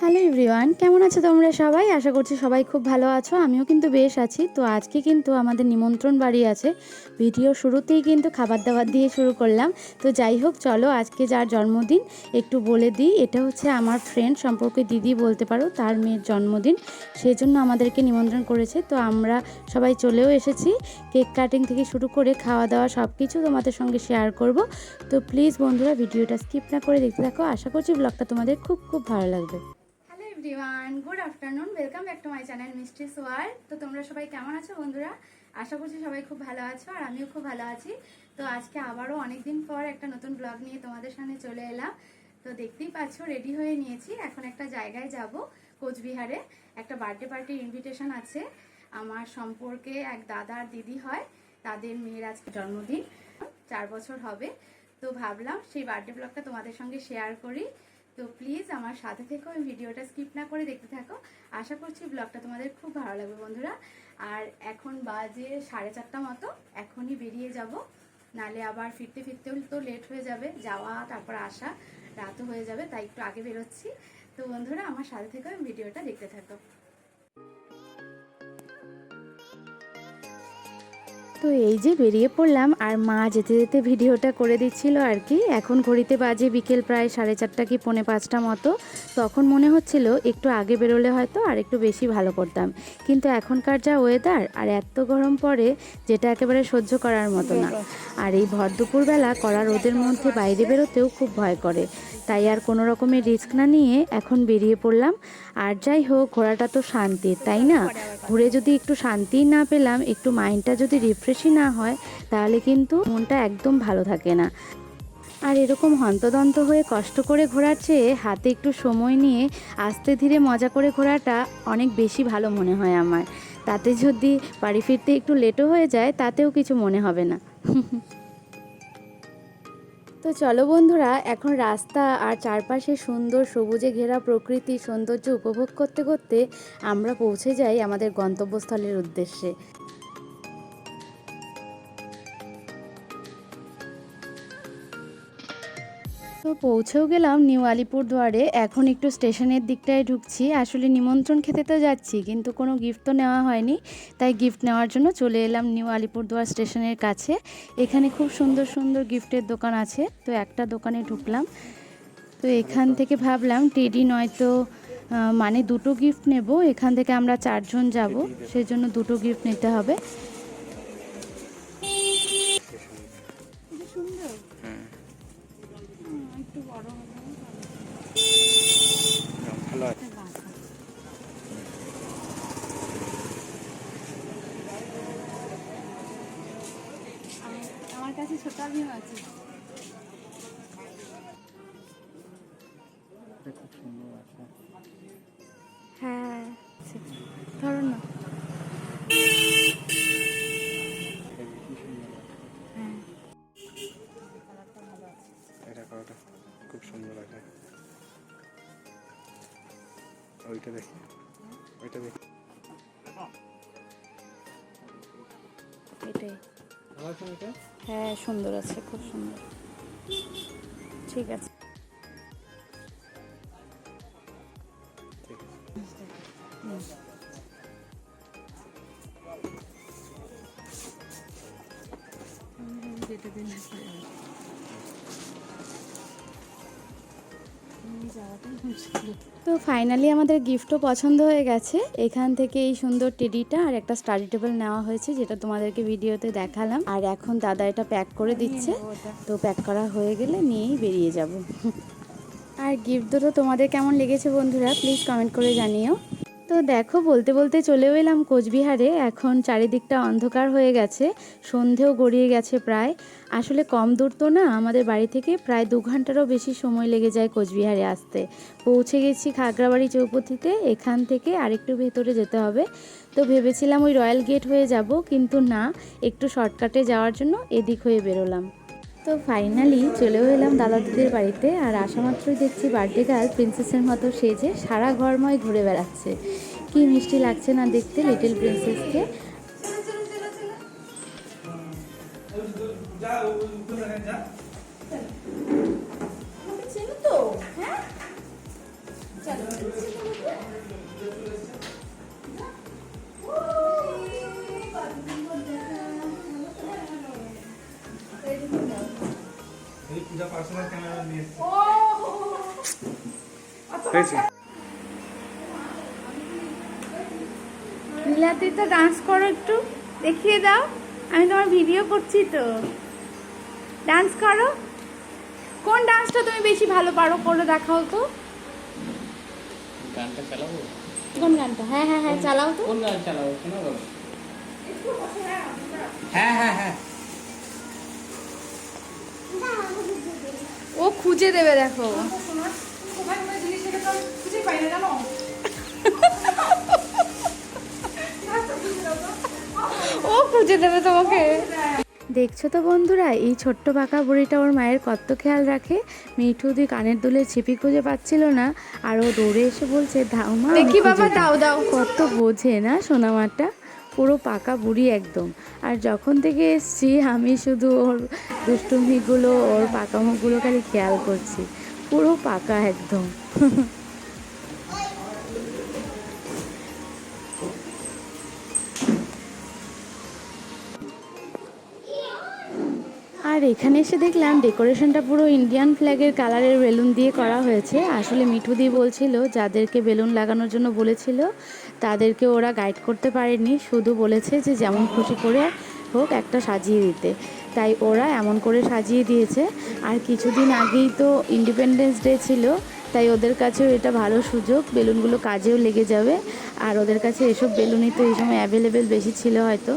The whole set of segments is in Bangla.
হ্যালো এভরিওয়ান, কেমন আছো তোমরা সবাই? আশা করছি সবাই খুব ভালো আছো। আমিও কিন্তু বেশ আছি। তো আজকে কিন্তু আমাদের নিমন্ত্রণ বাড়ি আছে। ভিডিও শুরুতেই কিন্তু খাবার দাবার দিয়ে শুরু করলাম। তো যাই হোক, চলো আজকে যার জন্মদিন একটু বলে দিই। এটা হচ্ছে আমার ফ্রেন্ড, সম্পর্কে দিদি বলতে পারো, তার মেয়ের জন্মদিন। সেই জন্য আমাদেরকে নিমন্ত্রণ করেছে। তো আমরা সবাই চলেও এসেছি। কেক কাটিং থেকে শুরু করে খাওয়া দাওয়া সব কিছু তোমাদের সঙ্গে শেয়ার করব। তো প্লিজ বন্ধুরা, ভিডিওটা স্কিপ না করে দেখতে থাকো। আশা করছি ব্লগটা তোমাদের খুব খুব ভালো লাগবে। Everyone, good afternoon, welcome back to my channel মিষ্টি সোয়ার। তো তোমরা সবাই কেমন আছো বন্ধুরা? আশা করছি সবাই খুব ভালো আছো, আর আমিও খুব ভালো আছি। তো আজকে আবারও অনেকদিন পর একটা নতুন ব্লগ নিয়ে তোমাদের সামনে চলে এলাম। তো দেখতেই পাচ্ছ, রেডি হয়ে নিয়েছি। এখন একটা জায়গায় যাব, কোচবিহারে। একটা বার্থডে পার্টির ইনভিটেশন আছে। আমার সম্পর্কে এক দাদার দিদি হয়, তাদের মেয়ের আজকে জন্মদিন, 4 বছর হবে। তো ভাবলাম সেই বার্থডে ব্লগটা তোমাদের সঙ্গে শেয়ার করি। তো প্লিজ আমার সাথে থেকো, ওই ভিডিওটা স্কিপ না করে দেখতে থাকো। আশা করছি ব্লগটা তোমাদের খুব ভালো লাগবে বন্ধুরা। আর এখন বাজে 4:30 মতো, এখনই বেরিয়ে যাব, নালে আবার ফিরতে ফিরতেও তো লেট হয়ে যাবে, যাওয়া তারপর আসা, রাতও হয়ে যাবে, তাই একটু আগে বেরোচ্ছি। তো বন্ধুরা আমার সাথে থেকো, ভিডিওটা দেখতে থাকো। তো এই যে বেরিয়ে পড়লাম, আর মা যেতে যেতে ভিডিওটা করে দিচ্ছিল আর কি। এখন ঘড়িতে বাজে বিকেল প্রায় 4:30 কি 4:45 মতো। তখন মনে হচ্ছিল একটু আগে বেরোলে হয়তো আর একটু বেশি ভালো করতাম, কিন্তু এখনকার যা ওয়েদার আর এত গরম পড়ে, যেটা একেবারে সহ্য করার মতো না। আর এই ভর দুপুরবেলা কড়া রোদের মধ্যে বাইরে বেরোতেও খুব ভয় করে, তাই আর কোনো রকমের রিস্ক না নিয়ে এখন বেরিয়ে পড়লাম। আর যাই হোক, ঘোরাটা তো শান্তির, তাই না? ঘুরে যদি একটু শান্তি না পেলাম, একটু মাইন্ডটা যদি রিফ্রেশই না হয়, তাহলে কিন্তু মনটা একদম ভালো থাকে না। আর এরকম হন্তদন্ত হয়ে কষ্ট করে ঘোরার চেয়ে হাতে একটু সময় নিয়ে আস্তে ধীরে মজা করে ঘোরাটা অনেক বেশি ভালো মনে হয় আমার। তাতে যদি বাড়ি ফিরতে একটু লেটও হয়ে যায়, তাতেও কিছু মনে হবে না। তো চলো বন্ধুরা, এখন রাস্তা আর চারপাশে সুন্দর সবুজে ঘেরা প্রকৃতির সৌন্দর্য উপভোগ করতে করতে আমরা পৌঁছে যাই আমাদের গন্তব্যস্থলের উদ্দেশ্যে। তো পৌঁছেও গেলাম নিউ আলিপুরদুয়ারে। এখন একটু স্টেশনের দিকটায় ঢুকছি। আসলে নিমন্ত্রণ খেতে তো যাচ্ছি, কিন্তু কোনো গিফট তো নেওয়া হয়নি, তাই গিফট নেওয়ার জন্য চলে এলাম নিউ আলিপুরদুয়ার স্টেশনের কাছে। এখানে খুব সুন্দর সুন্দর গিফটের দোকান আছে। তো একটা দোকানে ঢুকলাম। তো এখান থেকে ভাবলাম টেডি নয়তো মানে দুটো গিফট নেব। এখান থেকে আমরা 4 জন যাব, সেজন্য দুটো গিফট নিতে হবে। সুন্দর, একটু বড় ভালো আছে। আমার কাছে ছোট ভীম আছে। হ্যাঁ, ধরো না। হ্যাঁ, এটা করাটা খুব সুন্দর আছে। ওইটা দেখি, ওইটা দেখি। এটাই। হ্যাঁ, সুন্দর আছে, খুব সুন্দর। ঠিক আছে। তো ফাইনালি আমাদের গিফটও পছন্দ হয়ে গেছে। এখান থেকে এই সুন্দর টেডিটা আর একটা স্টাডি টেবিল নেওয়া হয়েছে, যেটা তোমাদেরকে ভিডিওতে দেখালাম। আর এখন দাদা এটা প্যাক করে দিচ্ছে। তো প্যাক করা হয়ে গেলে নিয়েই বেরিয়ে যাব। আর গিফট দুটো তোমাদের কেমন লেগেছে বন্ধুরা, প্লিজ কমেন্ট করে জানিও। তো দেখো, বলতে বলতে চলেও এলাম কোচবিহারে। এখন চারিদিকটা অন্ধকার হয়ে গেছে, সন্ধেও গড়িয়ে গেছে প্রায়। আসলে কম দূর তো না, আমাদের বাড়ি থেকে প্রায় 2 ঘন্টারও বেশি সময় লেগে যায় কোচবিহারে আসতে। পৌঁছে গেছি খাগড়াবাড়ি চৌপতিতে। এখান থেকে আরেকটু ভেতরে যেতে হবে। তো ভেবেছিলাম ওই রয়্যাল গেট হয়ে যাব, কিন্তু না, একটু শর্টকাটে যাওয়ার জন্য এদিক হয়ে বেরোলাম। তো ফাইনালি চলেও এলাম দাদা দিদির বাড়িতে। আর আসা মাত্রই দেখছি বার্থডে গার্ল প্রিন্সেসের মতো সেজে সারা ঘরময় ঘুরে বেড়াচ্ছে। কি মিষ্টি লাগছে না দেখতে লিটল প্রিন্সেসকে। পূজা পার্সোনাল ক্যামেরা নিয়ে নীলাদ্রিতা ডান্স করো, একটু দেখিয়ে দাও। আমি তোমার ভিডিও করছি তো, ডান্স করো। কোন ডান্সটা তুমি বেশি ভালো পারো, করে দেখাও তো। গানটা চালাবো? কোন গানটা? হ্যাঁ হ্যাঁ হ্যাঁ, চালাও তো। কোন গান চালাবো শোনো বাবা? হ্যাঁ হ্যাঁ হ্যাঁ, ও খুঁজে দেবে, দেখো। ও খুঁজে দেবে তোমাকে। দেখছো তো বন্ধুরা, এই ছোট্ট পাকা বুড়িটা ওর মায়ের কত খেয়াল রাখে। মিঠুদি কানের দুলের ছিপি খুঁজে পাচ্ছিল না, আর ও দৌড়ে এসে বলছে দাও মা, দেখি বাবা, দাও দাও। কত বোঝে না সোনামাটা, পুরো পাকা বুড়ি একদম। আর যখন থেকে এসছি আমি শুধু ওর দুষ্টুমিগুলো, ওর পাকামুখগুলো খালি খেয়াল করছি। পুরো পাকা একদম। আর এখানে এসে দেখলাম ডেকোরেশনটা পুরো ইন্ডিয়ান ফ্ল্যাগের কালারের বেলুন দিয়ে করা হয়েছে। আসলে মিঠুদি বলছিল যাদেরকে বেলুন লাগানোর জন্য বলেছিল তাদেরকে ওরা গাইড করতে পারেনি, শুধু বলেছে যে যেমন খুশি করে হোক একটা সাজিয়ে দিতে। তাই ওরা এমন করে সাজিয়ে দিয়েছে। আর কিছুদিন আগেই তো ইন্ডিপেন্ডেন্স ডে ছিল, তাই ওদের কাছেও এটা ভালো সুযোগ, বেলুনগুলো কাজেও লেগে যাবে। আর ওদের কাছে এসব বেলুনই তো এই সময় অ্যাভেলেবেল বেশি ছিল হয়তো।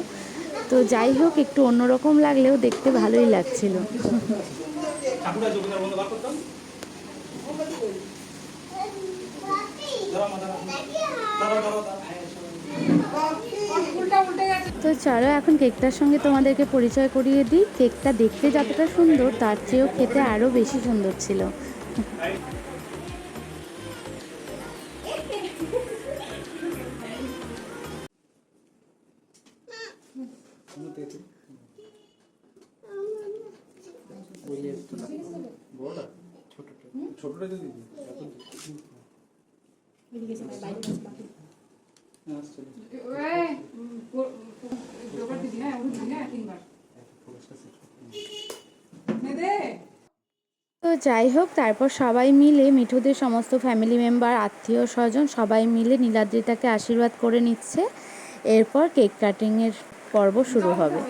তো যাই হোক, একটু অন্যরকম লাগলেও দেখতে ভালোই লাগছিল। তো চলো এখন কেকটার সঙ্গে তোমাদেরকে পরিচয় করিয়ে দিই। কেকটা দেখতে যতটা সুন্দর তার চেয়েও খেতে আরও বেশি সুন্দর ছিল। ছোটটা যদি তো যাই হোক, তারপর সবাই মিলে মিঠুদের সমস্ত ফ্যামিলি মেম্বার, আত্মীয় স্বজন সবাই মিলে নীলাদ্রিতাকে আশীর্বাদ করে নিচ্ছে। এরপর কেক কাটিংয়ের পর্ব শুরু হবে।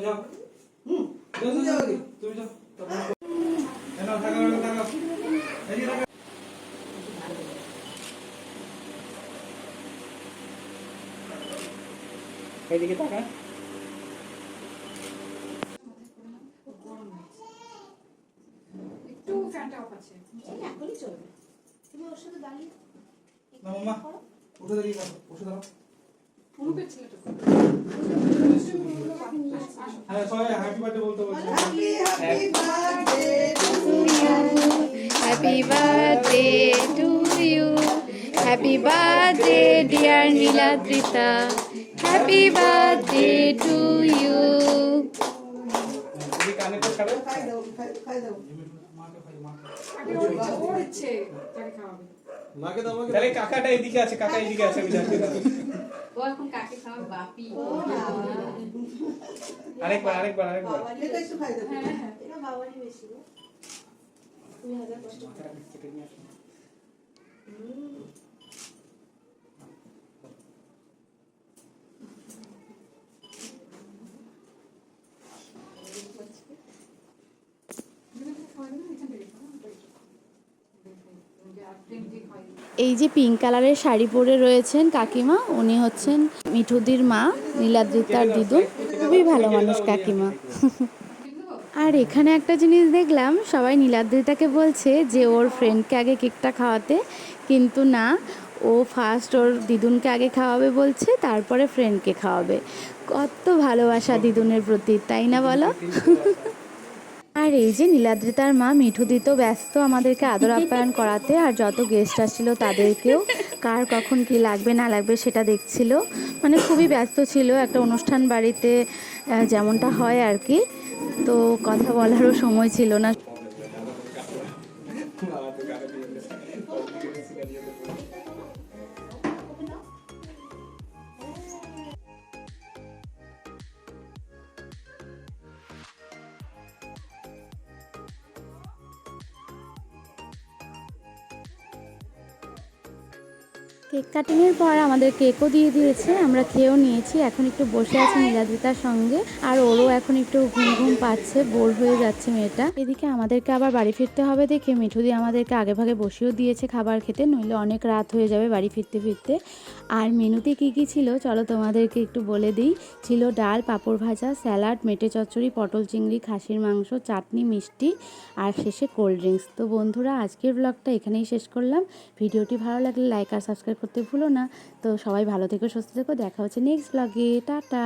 যাও, তুমি যাও, তুমি যাও। এইদিকে তাকা। একটু ফ্যানটা অফ আছে, এখনই চলবে। তুমি ওর সাথে দাঁড়িয়ে না মামা, উঠে দাঁড়িয়ে যাও, উঠে দাঁড়াও। অনুপের ছেলেটা হ্যাঁ, সবাই হ্যাপি বার্থডে বলতে বলছে। Happy birthday to you, happy birthday dear Niladrita, happy birthday to you. যদি কানে তো খাবে, ওর ইচ্ছে তাকে খাওয়াবে। মাকে দাও, মাকে। তাহলে কাকাটা এদিকে আছে, কাকা এদিকে আছে, আমি যাচ্ছি। ও এখন কাকে খাওয়াবে? বাপি। আরেকবার। এটা একটু খাই দেবে। হ্যাঁ, এটা বাবারই বেশি গো। তুমি হাজার কষ্ট করে। এই যে পিঙ্ক কালারের শাড়ি পরে রয়েছেন কাকিমা, উনি হচ্ছেন মিঠুদির মা, নীলাদ্রিতার দিদুন। খুবই ভালো মানুষ কাকিমা। আর এখানে একটা জিনিস দেখলাম, সবাই নীলাদ্রিতাকে বলছে যে ওর ফ্রেন্ডকে আগে কেকটা খাওয়াতে, কিন্তু না, ও ফার্স্ট ওর দিদুনকে আগে খাওয়াবে বলছে, তারপরে ফ্রেন্ডকে খাওয়াবে। কত ভালোবাসা দিদুনের প্রতি, তাই না বলো? আর এই যে নীলাদ্রিতার মা মিঠুদি তো ব্যস্ত আমাদেরকে আদর আপ্যায়ন করাতে, আর যত গেস্ট আসছিল তাদেরকেও কার কখন কি লাগবে না লাগবে সেটা দেখছিল। মানে খুবই ব্যস্ত ছিল একটা অনুষ্ঠান বাড়িতে, যেমনটা হয় আর কি। তো কথা বলারও সময় ছিল না। কেক কাটিংয়ের পর আমাদের কেকও দিয়ে দিয়েছে, আমরা খেয়েও নিয়েছি। এখন একটু বসে আছি নীলাদ্রিতার সঙ্গে, আর ওরও এখন একটু ঘুম ঘুম পাচ্ছে, বোর হয়ে যাচ্ছে মেয়েটা। এদিকে আমাদেরকে আবার বাড়ি ফিরতে হবে দেখে মিঠুদি আমাদেরকে আগে ভাগে বসিয়েও দিয়েছে খাবার খেতে, নইলে অনেক রাত হয়ে যাবে বাড়ি ফিরতে ফিরতে। আর মেনুতে কী কী ছিল চলো তোমাদেরকে একটু বলে দিই। ছিল ডাল, পাঁপড় ভাজা, স্যালাড, মেটে চচ্চড়ি, পটল চিংড়ি, খাসির মাংস, চাটনি, মিষ্টি, আর শেষে কোল্ড ড্রিঙ্কস। তো বন্ধুরা, আজকের ব্লগটা এখানেই শেষ করলাম। ভিডিওটি ভালো লাগলে লাইক আর সাবস্ক্রাইব করতে ভুলো না। তো সবাই ভালো থেকো, সুস্থ থেকো, দেখা হচ্ছে নেক্সট ব্লগে। টাটা।